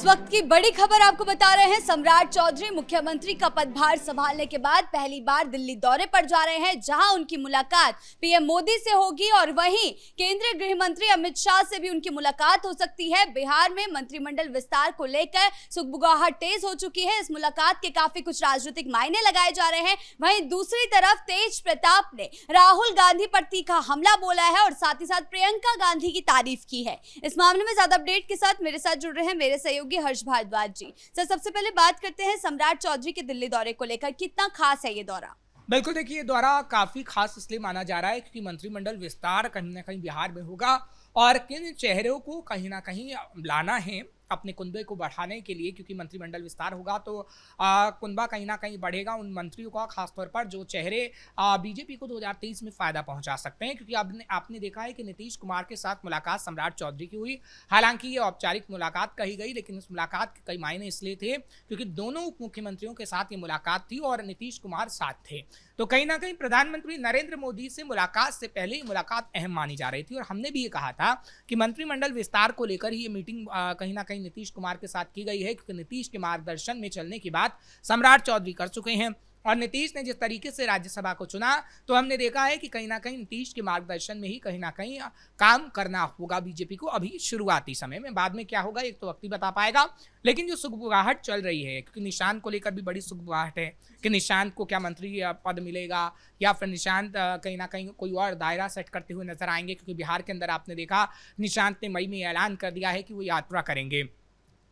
इस वक्त की बड़ी खबर आपको बता रहे हैं। सम्राट चौधरी मुख्यमंत्री का पदभार संभालने के बाद पहली बार दिल्ली दौरे पर जा रहे हैं, जहां उनकी मुलाकात पीएम मोदी से होगी और वहीं केंद्रीय गृह मंत्री अमित शाह से भी उनकी मुलाकात हो सकती है। बिहार में मंत्रिमंडल विस्तार को लेकर सुगबुगाहट तेज हो चुकी है। इस मुलाकात के काफी कुछ राजनीतिक मायने लगाए जा रहे हैं। वहीं दूसरी तरफ तेज प्रताप ने राहुल गांधी पर तीखा हमला बोला है और साथ ही साथ प्रियंका गांधी की तारीफ की है। इस मामले में ज्यादा अपडेट के साथ मेरे साथ जुड़ रहे हैं मेरे सहयोगी हर्ष भारद्वाज जी। सर, सबसे पहले बात करते हैं सम्राट चौधरी के दिल्ली दौरे को लेकर, कितना खास है ये दौरा? बिल्कुल, देखिए ये दौरा काफी खास इसलिए माना जा रहा है क्योंकि मंत्रिमंडल विस्तार कहीं ना कहीं बिहार में होगा और किन चेहरों को कहीं ना कहीं लाना है अपने कुनबे को बढ़ाने के लिए, क्योंकि मंत्रिमंडल विस्तार होगा तो कुनबा कहीं ना कहीं बढ़ेगा उन मंत्रियों का, खासतौर पर जो चेहरे बीजेपी को 2023 में फायदा पहुंचा सकते हैं। क्योंकि आपने देखा है कि नीतीश कुमार के साथ मुलाकात सम्राट चौधरी की हुई। हालांकि ये औपचारिक मुलाकात कही गई, लेकिन इस मुलाकात के कई मायने इसलिए थे क्योंकि दोनों उप मुख्यमंत्रियों के साथ ये मुलाकात थी और नीतीश कुमार साथ थे। तो कहीं ना कहीं प्रधानमंत्री नरेंद्र मोदी से मुलाकात से पहले ये मुलाकात अहम मानी जा रही थी और हमने भी ये कहा था कि मंत्रिमंडल विस्तार को लेकर ही ये मीटिंग कहीं ना कहीं नीतीश कुमार के साथ की गई है, क्योंकि नीतीश के मार्गदर्शन में चलने की बात सम्राट चौधरी कर चुके हैं। और नीतीश ने जिस तरीके से राज्यसभा को चुना तो हमने देखा है कि कहीं ना कहीं नीतीश के मार्गदर्शन में ही कहीं ना कहीं काम करना होगा बीजेपी को अभी शुरुआती समय में। बाद में क्या होगा एक तो वक्त ही बता पाएगा, लेकिन जो सुगबुगाहट चल रही है, क्योंकि निशांत को लेकर भी बड़ी सुगबुगाहट है कि निशांत को क्या मंत्री पद मिलेगा या फिर निशांत कहीं ना कहीं कोई और दायरा सेट करते हुए नजर आएंगे। क्योंकि बिहार के अंदर आपने देखा निशांत ने मई में ऐलान कर दिया है कि वो यात्रा करेंगे,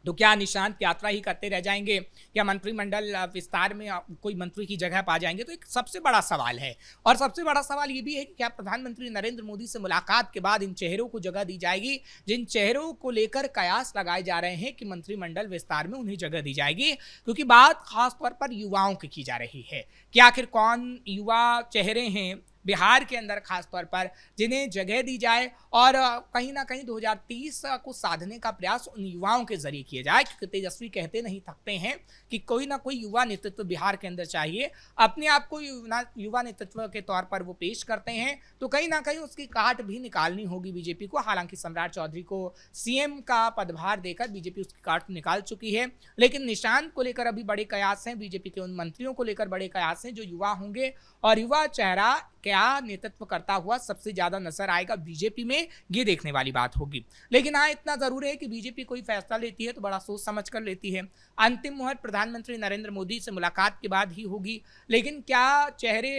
तो क्या निशांत यात्रा ही करते रह जाएंगे या मंत्रिमंडल विस्तार में कोई मंत्री की जगह पा जाएंगे? तो एक सबसे बड़ा सवाल है। और सबसे बड़ा सवाल ये भी है कि क्या प्रधानमंत्री नरेंद्र मोदी से मुलाकात के बाद इन चेहरों को जगह दी जाएगी जिन चेहरों को लेकर कयास लगाए जा रहे हैं कि मंत्रिमंडल विस्तार में उन्हें जगह दी जाएगी? क्योंकि बात खासतौर पर युवाओं की जा रही है कि आखिर कौन युवा चेहरे हैं बिहार के अंदर खासतौर पर जिन्हें जगह दी जाए और कहीं ना कहीं 2030 को साधने का प्रयास उन युवाओं के जरिए किया जाए। क्योंकि तेजस्वी कहते नहीं थकते हैं कि कोई ना कोई युवा नेतृत्व बिहार के अंदर चाहिए, अपने आप को युवा नेतृत्व के तौर पर वो पेश करते हैं, तो कहीं ना कहीं उसकी काट भी निकालनी होगी बीजेपी को। हालांकि सम्राट चौधरी को सीएम का पदभार देकर बीजेपी उसकी काट निकाल चुकी है, लेकिन निशांत को लेकर अभी बड़े कयास हैं, बीजेपी के उन मंत्रियों को लेकर बड़े कयास हैं जो युवा होंगे और युवा चेहरा क्या नेतृत्व करता हुआ सबसे ज्यादा नजर आएगा बीजेपी में, ये देखने वाली बात होगी। लेकिन हाँ, इतना जरूर है कि बीजेपी कोई फैसला लेती है तो बड़ा सोच समझ कर लेती है। अंतिम मुहर प्रधानमंत्री नरेंद्र मोदी से मुलाकात के बाद ही होगी, लेकिन क्या चेहरे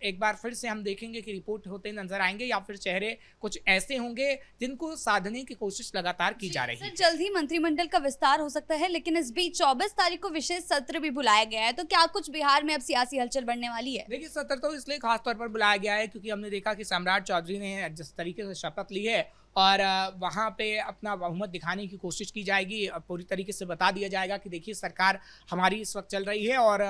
एक बार फिर से हम देखेंगे कि रिपोर्ट होते नजर आएंगे या फिर चेहरे कुछ ऐसे होंगे जिनको साधने की कोशिश लगातार की जा रही है? जल्द ही मंत्रिमंडल का विस्तार हो सकता है, लेकिन इस बीच 24 तारीख को विशेष सत्र भी बुलाया गया है, तो क्या कुछ बिहार में अब सियासी हलचल बढ़ने वाली है? देखिए, सत्र तो इसलिए खासतौर पर बुलाया गया है क्योंकि हमने देखा कि सम्राट चौधरी ने जिस तरीके से शपथ ली है और वहाँ पे अपना बहुमत दिखाने की कोशिश की जाएगी। पूरी तरीके से बता दिया जाएगा कि देखिए सरकार हमारी इस वक्त चल रही है और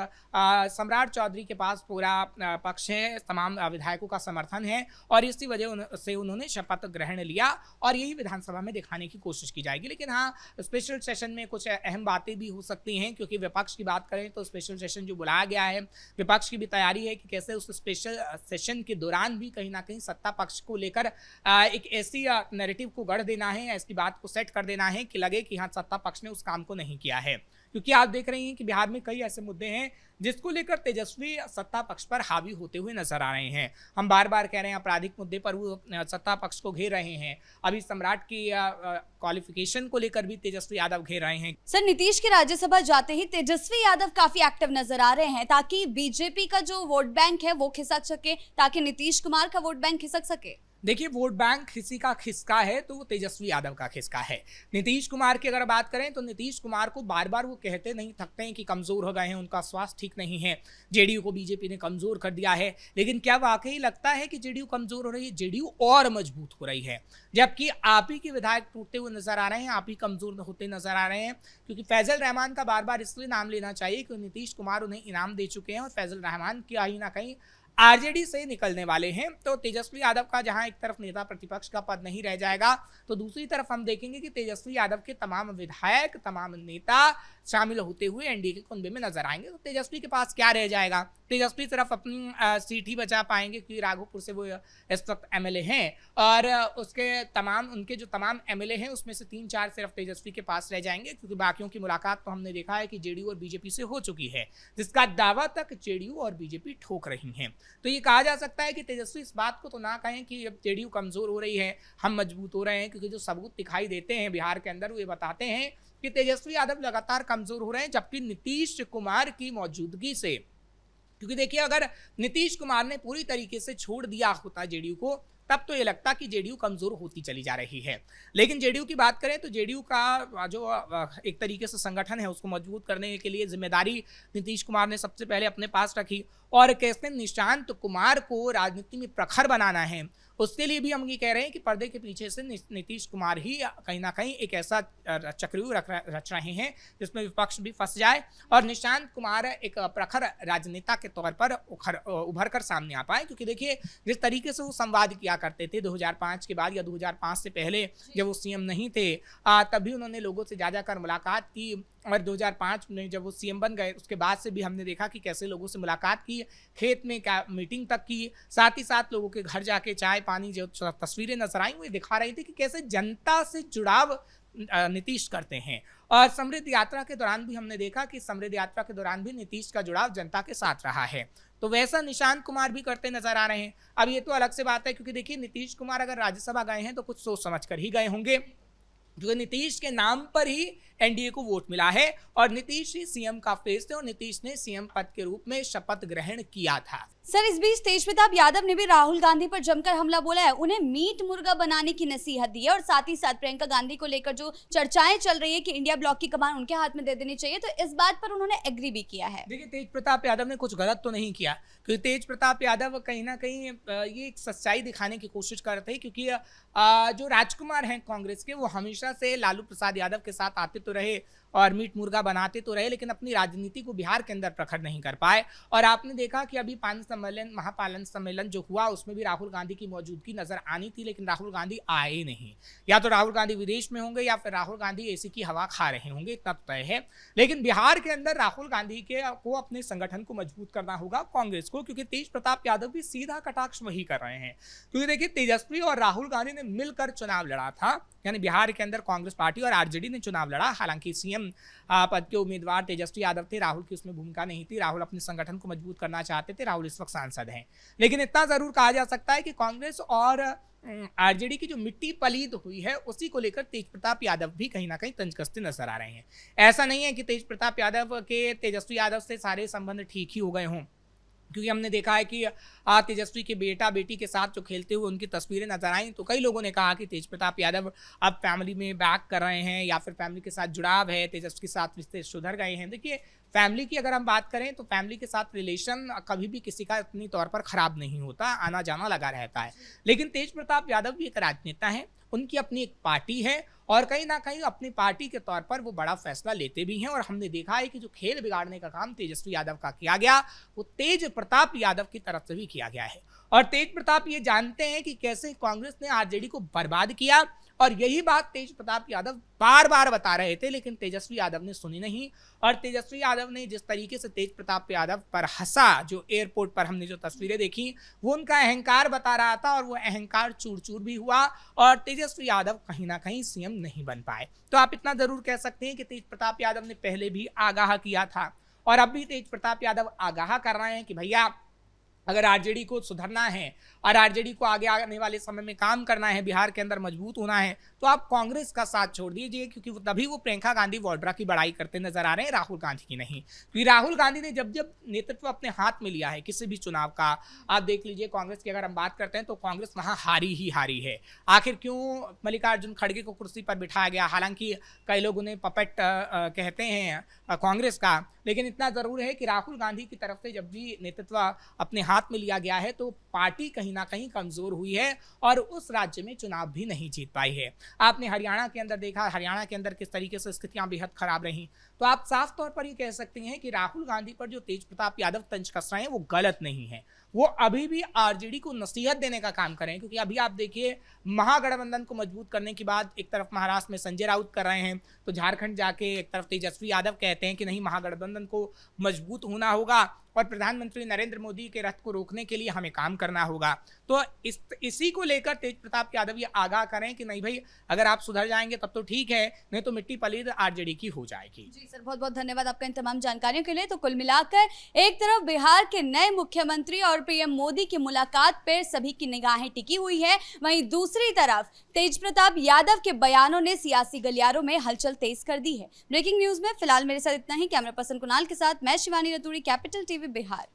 सम्राट चौधरी के पास पूरा पक्ष है, तमाम विधायकों का समर्थन है और इसी वजह से उन्होंने शपथ ग्रहण लिया और यही विधानसभा में दिखाने की कोशिश की जाएगी। लेकिन हाँ, स्पेशल सेशन में कुछ अहम बातें भी हो सकती हैं, क्योंकि विपक्ष की बात करें तो स्पेशल सेशन जो बुलाया गया है, विपक्ष की भी तैयारी है कि कैसे उस स्पेशल सेशन के दौरान भी कहीं ना कहीं सत्ता पक्ष को लेकर एक ऐसी नैरेटिव को गढ़ देना है, इसकी बात को सेट कर देना है कि लगे कि हाँ, सत्ता पक्ष ने उस काम को नहीं किया है। क्योंकि आप देख रहे हैं कि बिहार में कई ऐसे मुद्दे हैं जिसको लेकर तेजस्वी सत्ता पक्ष पर हावी होते हुए नजर आ रहे हैं। हम बार बार कह रहे हैं आपराधिक मुद्दे पर वो सत्ता पक्ष को घेर रहे हैं, अभी सम्राट की क्वालिफिकेशन को लेकर भी तेजस्वी यादव घेर रहे हैं। सर, नीतीश के राज्यसभा जाते ही तेजस्वी यादव काफी एक्टिव नजर आ रहे हैं ताकि बीजेपी का जो वोट बैंक है वो खिसक सके, ताकि नीतीश कुमार का वोट बैंक खिसक सके। देखिए, वोट बैंक किसी का खिसका है तो वो तेजस्वी यादव का खिसका है। नीतीश कुमार की अगर बात करें तो नीतीश कुमार को बार बार वो कहते नहीं थकते हैं कि कमजोर हो गए हैं, उनका स्वास्थ्य ठीक नहीं है, जेडीयू को बीजेपी ने कमजोर कर दिया है। लेकिन क्या वाकई लगता है कि जेडीयू कमजोर हो रही है? जेडीयू और मजबूत हो रही है, जबकि आप ही के विधायक टूटते हुए नजर आ रहे हैं, आप ही कमजोर होते नजर आ रहे हैं। क्योंकि फैजल रहमान का बार बार इसलिए नाम लेना चाहिए कि नीतीश कुमार उन्हें इनाम दे चुके हैं और फैजल रहमान की कहीं ना कहीं आरजेडी से निकलने वाले हैं। तो तेजस्वी यादव का जहां एक तरफ नेता प्रतिपक्ष का पद नहीं रह जाएगा, तो दूसरी तरफ हम देखेंगे कि तेजस्वी यादव के तमाम विधायक, तमाम नेता शामिल होते हुए एनडीए के कुनबे में नजर आएंगे। तो तेजस्वी के पास क्या रह जाएगा? तेजस्वी सिर्फ अपनी सीट ही बचा पाएंगे क्योंकि राघोपुर से वो इस वक्त एमएलए हैं और उनके जो तमाम एमएलए हैं उसमें से 3-4 सिर्फ तेजस्वी के पास रह जाएंगे, क्योंकि बाकियों की मुलाकात तो हमने देखा है कि जेडीयू और बीजेपी से हो चुकी है, जिसका दावा तक जेडीयू और बीजेपी ठोक रही हैं। तो ये कहा जा सकता है कि तेजस्वी इस बात को तो ना कहें कि अब जेडीयू कमजोर हो रही है, हम मजबूत हो रहे हैं, क्योंकि जो सबूत दिखाई देते हैं बिहार के अंदर वो ये बताते हैं कि तेजस्वी यादव लगातार कमजोर हो रहे हैं, जबकि नीतीश कुमार की मौजूदगी से, क्योंकि देखिए अगर नीतीश कुमार ने पूरी तरीके से छोड़ दिया होता जेडीयू को, तब तो ये लगता कि जेडीयू कमजोर होती चली जा रही है। लेकिन जेडीयू की बात करें तो जेडीयू का जो एक तरीके से संगठन है उसको मजबूत करने के लिए जिम्मेदारी नीतीश कुमार ने सबसे पहले अपने पास रखी और कैसे निशांत कुमार को राजनीति में प्रखर बनाना है, उसके लिए भी हम ये कह रहे हैं कि पर्दे के पीछे से नीतीश कुमार ही कहीं ना कहीं एक ऐसा चक्रव्यूह रच रहे हैं जिसमें विपक्ष भी फंस जाए और निशांत कुमार एक प्रखर राजनेता के तौर पर उभर कर सामने आ पाए। क्योंकि देखिए जिस तरीके से वो संवाद किया करते थे 2005 के बाद या 2005 से पहले जब वो सीएम नहीं थे, तभी उन्होंने लोगों से जा जाकर मुलाकात की और 2005 में जब वो सीएम बन गए उसके बाद से भी हमने देखा कि कैसे लोगों से मुलाकात की, खेत में क्या मीटिंग तक की, साथ ही साथ लोगों के घर जाके चाय पानी जो तस्वीरें नजर आई वो दिखा रही थी कि कैसे जनता से जुड़ाव नीतीश करते हैं। और समृद्ध यात्रा के दौरान भी हमने देखा कि समृद्ध यात्रा के दौरान भी नीतीश का जुड़ाव जनता के साथ रहा है, तो वैसा निशांत कुमार भी करते नजर आ रहे हैं। अब ये तो अलग से बात है क्योंकि देखिए नीतीश कुमार अगर राज्यसभा गए हैं तो कुछ सोच समझ कर ही गए होंगे, क्योंकि नीतीश के नाम पर ही एनडीए को वोट मिला है और नीतीश ही सीएम का फेस थे और नीतीश ने सीएम पद के रूप में शपथ ग्रहण किया था। सर, इस बीच तेज प्रताप यादव ने भी राहुल गांधी पर जमकर हमला बोला है, उन्हें मीट मुर्गा बनाने की नसीहत दी है और साथ ही साथ प्रियंका गांधी को लेकर जो चर्चाएं चल रही है कि इंडिया ब्लॉक की कमान उनके हाथ में दे देनी चाहिए, तो इस बात पर उन्होंने एग्री भी किया है। देखिए तेज प्रताप यादव ने कुछ गलत तो नहीं किया, क्योंकि तेज प्रताप यादव कहीं ना कहीं ये एक सच्चाई दिखाने की कोशिश करते हैं, क्योंकि जो राजकुमार हैं कांग्रेस के वो हमेशा से लालू प्रसाद यादव के साथ आते तो रहे और मीट मुर्गा बनाते तो रहे, लेकिन अपनी राजनीति को बिहार के अंदर प्रखर नहीं कर पाए। और आपने देखा कि अभी महापालन सम्मेलन जो हुआ उसमें भी राहुल गांधी की मौजूदगी नजर आनी थी, लेकिन राहुल गांधी आए नहीं। या तो राहुल गांधी विदेश में होंगे या फिर राहुल गांधी एसी की हवा खा रहे होंगे, इतना तय है। लेकिन बिहार के अंदर राहुल गांधी को अपने संगठन को मजबूत करना होगा, कांग्रेस को, क्योंकि तेज प्रताप यादव भी सीधा कटाक्ष वही कर रहे हैं। क्योंकि देखिए तेजस्वी और राहुल गांधी ने मिलकर चुनाव लड़ा था, यानी बिहार के अंदर कांग्रेस पार्टी और आरजेडी ने चुनाव लड़ा। हालांकि सीएम पद के उम्मीदवार तेजस्वी यादव थे, राहुल की उसमें भूमिका नहीं थी, राहुल अपने संगठन को मजबूत करना चाहते थे, राहुल इस वक्त सांसद हैं। लेकिन इतना जरूर कहा जा सकता है कि कांग्रेस और आरजेडी की जो मिट्टी पलीद हुई है उसी को लेकर तेज प्रताप यादव भी कहीं ना कहीं तंज कसते नजर आ रहे हैं। ऐसा नहीं है कि तेज प्रताप यादव के तेजस्वी यादव से सारे संबंध ठीक ही हो गए हों, क्योंकि हमने देखा है कि तेजस्वी के बेटा बेटी के साथ जो खेलते हुए उनकी तस्वीरें नजर आई, तो कई लोगों ने कहा कि तेज प्रताप यादव अब फैमिली में बैक कर रहे हैं या फिर फैमिली के साथ जुड़ाव है, तेजस्वी के साथ रिश्ते सुधर गए हैं। देखिए फैमिली की अगर हम बात करें तो फैमिली के साथ रिलेशन कभी भी किसी का इतनी तौर पर खराब नहीं होता, आना जाना लगा रहता है। लेकिन तेज प्रताप यादव भी एक राजनेता है, उनकी अपनी एक पार्टी है और कहीं ना कहीं अपनी पार्टी के तौर पर वो बड़ा फैसला लेते भी हैं। और हमने देखा है कि जो खेल बिगाड़ने का काम तेजस्वी यादव का किया गया वो तेज प्रताप यादव की तरफ से भी किया गया है। और तेज प्रताप ये जानते हैं कि कैसे कांग्रेस ने आरजेडी को बर्बाद किया, और यही बात तेज प्रताप यादव बार बार बता रहे थे, लेकिन तेजस्वी यादव ने सुनी नहीं। और तेजस्वी यादव ने जिस तरीके से तेज प्रताप यादव पर हंसा, जो एयरपोर्ट पर हमने जो तस्वीरें देखी, वो उनका अहंकार बता रहा था और वो अहंकार चूर चूर भी हुआ और तेजस्वी यादव कहीं ना कहीं सीएम नहीं बन पाए। तो आप इतना जरूर कह सकते हैं कि तेज प्रताप यादव ने पहले भी आगाह किया था और अब भी तेज प्रताप यादव आगाह कर रहे हैं कि भैया अगर आरजेडी को सुधरना है और आरजेडी को आगे आने वाले समय में काम करना है, बिहार के अंदर मजबूत होना है, तो आप कांग्रेस का साथ छोड़ दीजिए, क्योंकि तभी वो प्रियंका गांधी वाड्रा की बड़ाई करते नजर आ रहे हैं, राहुल गांधी की नहीं। क्योंकि राहुल गांधी ने जब जब नेतृत्व अपने हाथ में लिया है किसी भी चुनाव का, आप देख लीजिए कांग्रेस की अगर हम बात करते हैं तो कांग्रेस वहां हारी ही हारी है। आखिर क्यों मल्लिकार्जुन खड़गे को कुर्सी पर बिठाया गया? हालांकि कई लोग उन्हें पपेट कहते हैं कांग्रेस का, लेकिन इतना जरूर है कि राहुल गांधी की तरफ से जब भी नेतृत्व अपने हाथ में लिया गया है तो पार्टी कहीं ना कहीं कमजोर हुई है और उस राज्य में चुनाव भी नहीं जीत पाई है। आपने हरियाणा के अंदर देखा, हरियाणा के अंदर किस तरीके से स्थितियां बेहद खराब रही। तो आप साफ तौर पर ये कह सकते हैं कि राहुल गांधी पर जो तेज प्रताप यादव तंज कस रहे हैं वो गलत नहीं है। वो अभी भी आरजेडी को नसीहत देने का काम करें, क्योंकि अभी आप देखिए महागठबंधन को मजबूत करने की बात एक तरफ महाराष्ट्र में संजय राउत कर रहे हैं, तो झारखंड जाके एक तरफ तेजस्वी यादव कहते हैं कि नहीं, महागठबंधन को मजबूत होना होगा और प्रधानमंत्री नरेंद्र मोदी के रथ को रोकने के लिए हमें काम करना होगा। तो इसी को लेकर तेज प्रताप यादव ये आगाह करें कि नहीं भाई, अगर आप सुधर जाएंगे तब तो ठीक है, नहीं तो मिट्टी पलीद आरजेडी की हो जाएगी। जी सर, बहुत बहुत धन्यवाद आपका इन तमाम जानकारियों के लिए। तो कुल मिलाकर एक तरफ बिहार के नए मुख्यमंत्री और पीएम मोदी की मुलाकात पर सभी की निगाहें टिकी हुई है, वहीं दूसरी तरफ तेज प्रताप यादव के बयानों ने सियासी गलियारों में हलचल तेज कर दी है। ब्रेकिंग न्यूज में फिलहाल मेरे साथ इतना ही। कैमरा पर्सन कुणाल के साथ मैं शिवानी रतूड़ी, कैपिटल टीवी बिहार।